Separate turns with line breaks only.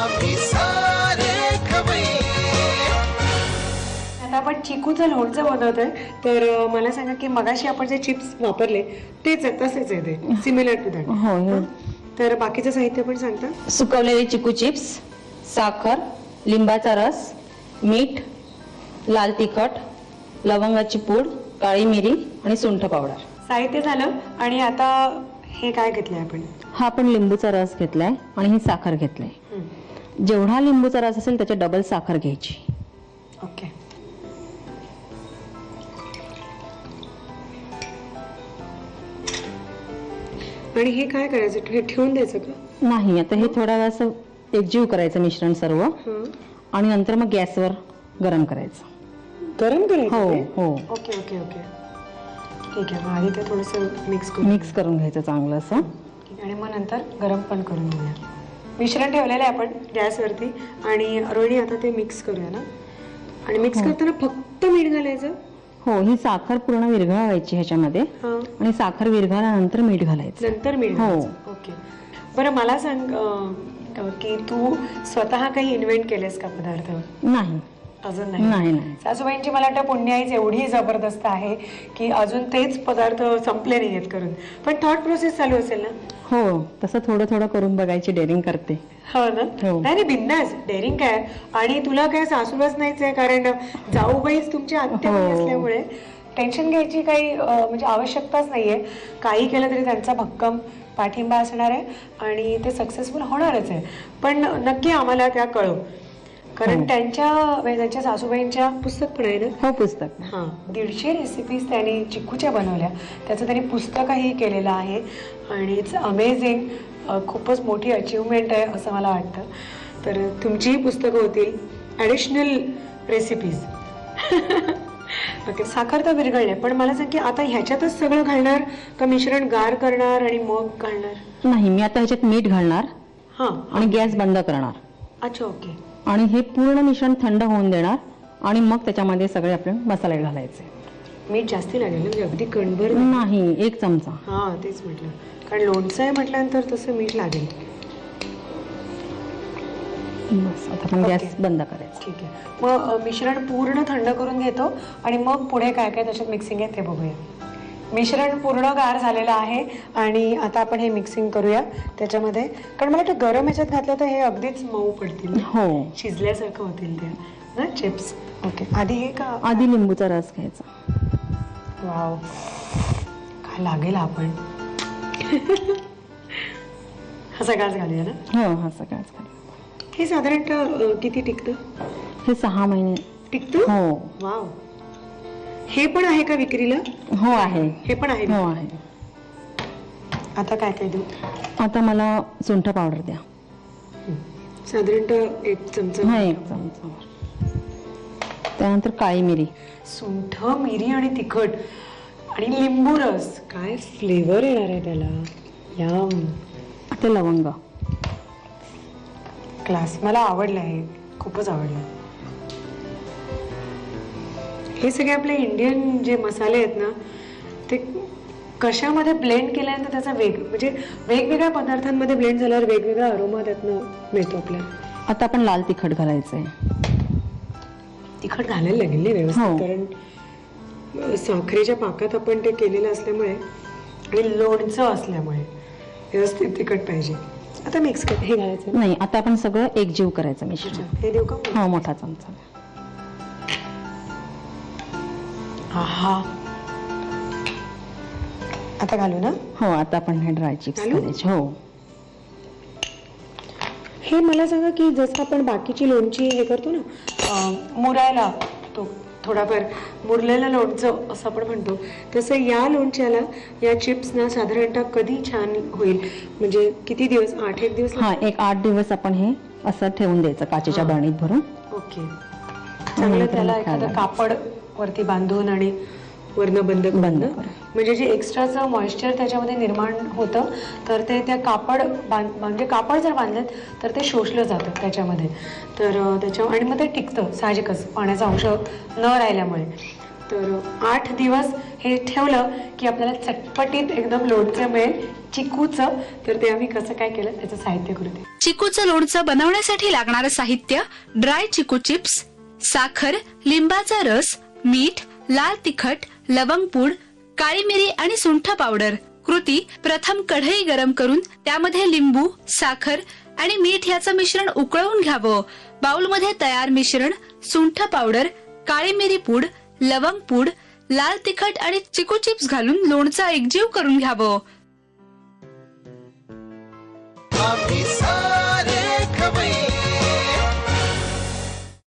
आम्ही सारे खवय्ये.
आता आपण चिकूचं लोणचं बनवतोय, तर मला सांगा की मगाशी आपण जे चिप्स वापरले तेच आहे, तसेच आहे ते, सिमिलर टू दॅट.
हो.
तर बाकीचं साहित्य पण सांगता.
सुकवलेले चिकू चिप्स, साखर, लिंबाचा रस, मीठ, लाल तिखट, लवंगाची पूड, काळी मिरी आणि सुंठ पावडर.
साहित्य झालं. आणि आता हे काय घेतलंय आपण?
हा आपण लिंबूचा रस घेतलाय आणि ही साखर घेतलाय. जेवढा लिंबूचा रस असेल त्याच्या डबल साखर घ्यायची.
ओके. आणि हे काय करायचं, हे ठेवून द्यायचं का?
नाही, आता हे थोड्या वेळ असं एकजीव करायचं मिश्रण सर्व, आणि नंतर मग गॅसवर गरम करायचं.
गरम करायचं?
हो
ते?
हो.
ओके ओके ओके, ठीक आहे. मग आधी ते थोडंसं
मिक्स करून घ्यायचं चांगलं असं.
आणि मग नंतर गरम पण करून घेऊया. मिश्रण ठेवलेलं आहे आपण गॅसवरती, आणि रोहिणी आता ते मिक्स करूया ना. आणि मिक्स करताना फक्त मीठ घालायचं?
हो, ही साखर पूर्ण विरघळवायची ह्याच्यामध्ये, आणि साखर विरघळल्यानंतर मीठ घालायचं.
नंतर मीठ?
हो.
ओके. बरं, मला सांग की तू स्वतः काही इन्व्हेंट केलेस का पदार्थ?
नाही,
अजून
नाही. नाही.
सासूबाईंची मला वाटतं पुण्याईच एवढी जबरदस्त आहे की अजून तेच पदार्थ संपले नाही आहेत करून. पण थॉट प्रोसेस चालू असेल ना?
हो, तसं थोडं थोडं करून बघायची डेअरिंग करते.
हो ना?
हो.
नाही बिंदास डेअरिंग काय. आणि तुला काय सासूलाच नाहीच आहे, कारण जाऊबाईच तुमची आत्याबाई असल्यामुळे टेन्शन घ्यायची काही म्हणजे आवश्यकताच नाहीये. काही केलं तरी त्यांचा भक्कम पाठिंबा असणार आहे आणि ते सक्सेसफुल होणारच आहे. पण नक्की आम्हाला त्या कळव, कारण त्यांच्या सासूबाईंच्या पुस्तक पण आहे ना?
हो, पुस्तक.
150 रेसिपीज त्यांनी चिकूच्या बनवल्या, त्याचं त्यांनी पुस्तकही केलेलं आहे. आणि इट्स अमेझिंग. खूपच मोठी अचिव्हमेंट आहे असं मला वाटतं. तर तुमचीही पुस्तकं होतील, ॲडिशनल रेसिपीज. ओके. साखर तर विरघळले, पण मला सांग की आता ह्याच्यातच सगळं घालणार का मिश्रण गार करणार आणि मग घालणार?
नाही, मी आता ह्याच्यात मीठ घालणार आणि गॅस बंद करणार.
अच्छा, ओके.
आणि हे पूर्ण मिश्रण थंड होऊन देणार आणि मग त्याच्यामध्ये सगळे आपले मसाले घालायचे.
मीठ जास्ती लागेल म्हणजे अगदी कणभर
नाही, 1 चमचा.
तेच म्हटलं, कारण लोणचं आहे म्हटल्यानंतर तसं मीठ लागेल.
बस, आता आपण गॅस बंद करायचं.
ठीक आहे. मग मिश्रण पूर्ण थंड करून घेतो आणि मग पुढे काय काय त्याच्यात मिक्सिंग आहे ते बघूया. मिश्रण पूर्ण गार झालेलं आहे आणि आता आपण हे मिक्सिंग करूया त्याच्यामध्ये, कारण मला वाटतं गरम ह्याच्यात घातलं तर हे अगदीच मऊ पडतील.
हो,
शिजल्यासारखं होतील ते ना चिप्स. ओके. आधी हे का?
आधी लिंबूचा रस घ्यायचा.
वाव, काय लागेल आपण. हा सगळाच घालूया ना?
हो, हा सगळाच घालूया.
हे साधारणतः किती टिकतं?
हे 6 महिने
टिकतं?
हो.
वाव. हे पण आहे का विक्रीला?
हो, आहे.
हे पण आहे?
हो, आहे.
आता काय काय देऊ?
आता मला सुंठ पावडर द्या.
साधारणतः 1 चमचा.
हा, 1 चमचा. त्यानंतर काळी मिरी.
सुंठ, मिरी आणि तिखट आणि लिंबू रस. काय फ्लेवर येणार आहे त्याला. यम.
आता लवंग.
क्लास. मला आवडलं, हे खूपच आवडलं. हे सगळे आपले इंडियन जे मसाले आहेत ना, ते कशामध्ये ब्लेंड केल्यानंतर त्याचा म्हणजे वेगवेगळ्या पदार्थांमध्ये ब्लेंड झाल्यावर वेगवेगळा अरोमा त्यातनं मिळतो आपल्याला.
आता आपण लाल तिखट घालायचंय.
तिखट घालायला लागेल नाही व्यवस्थित, कारण साखरेच्या पाकात आपण ते केलेलं असल्यामुळे आणि लोणचं असल्यामुळे व्यवस्थित तिखट पाहिजे. आता मिक्स कर. हे घालायचं
नाही, आता आपण सगळं एकजीव करायचं मिश्रण.
हे देऊ का?
हा, मोठा चमचा.
हा, आता घालू ना?
हो, आता आपण हे ड्राय चिप्स घालायचे. हो.
हे मला सांगा की जसं आपण बाकीची लोणची हे करतो ना, मुरायला तो थोडाफार मुरलेलं लोणचं असं आपण म्हणतो, तसं या लोणच्याला, या चिप्सना साधारणतः कधी छान होईल? म्हणजे किती दिवस? 8-1 दिवस?
हा, 8 दिवस आपण हे असं ठेवून द्यायचं काचेच्या बरणीत भरून.
ओके. चांगलं त्याला एखादं कापड वरती बांधून आणि वरनं बंद करून, म्हणजे जे एक्स्ट्राचं मॉइश्चर त्याच्यामध्ये निर्माण होतं तर ते त्या कापड म्हणजे कापड जर बांधलेत तर ते शोषलं जातं त्याच्यामध्ये, तर आणि मग ते टिकतं साहजिकच पाण्याचा अंश न राहिल्यामुळे. तर 8 दिवस हे ठेवलं की आपल्याला चटपटीत एकदम लोणचं मिळेल चिकूचं. तर ते आम्ही कसं काय केलं त्याचं साहित्य करू दे.
चिकूचं लोणचं बनवण्यासाठी लागणारं साहित्य: ड्राय चिकू चिप्स, साखर, लिंबाचा रस, मीठ, लाल तिखट, लवंग पूड, काळी मिरी आणि सुंठ पावडर. कृती: प्रथम कढई गरम करून त्यामध्ये लिंबू, साखर आणि मीठ याचं मिश्रण उकळवून घ्यावं. बाउलमध्ये तयार मिश्रण सुंठ पावडर, काळी मिरी पूड, लवंग पूड, लाल तिखट आणि चिकू चिप्स घालून लोणचं एकजीव करून घ्यावं.
आम्ही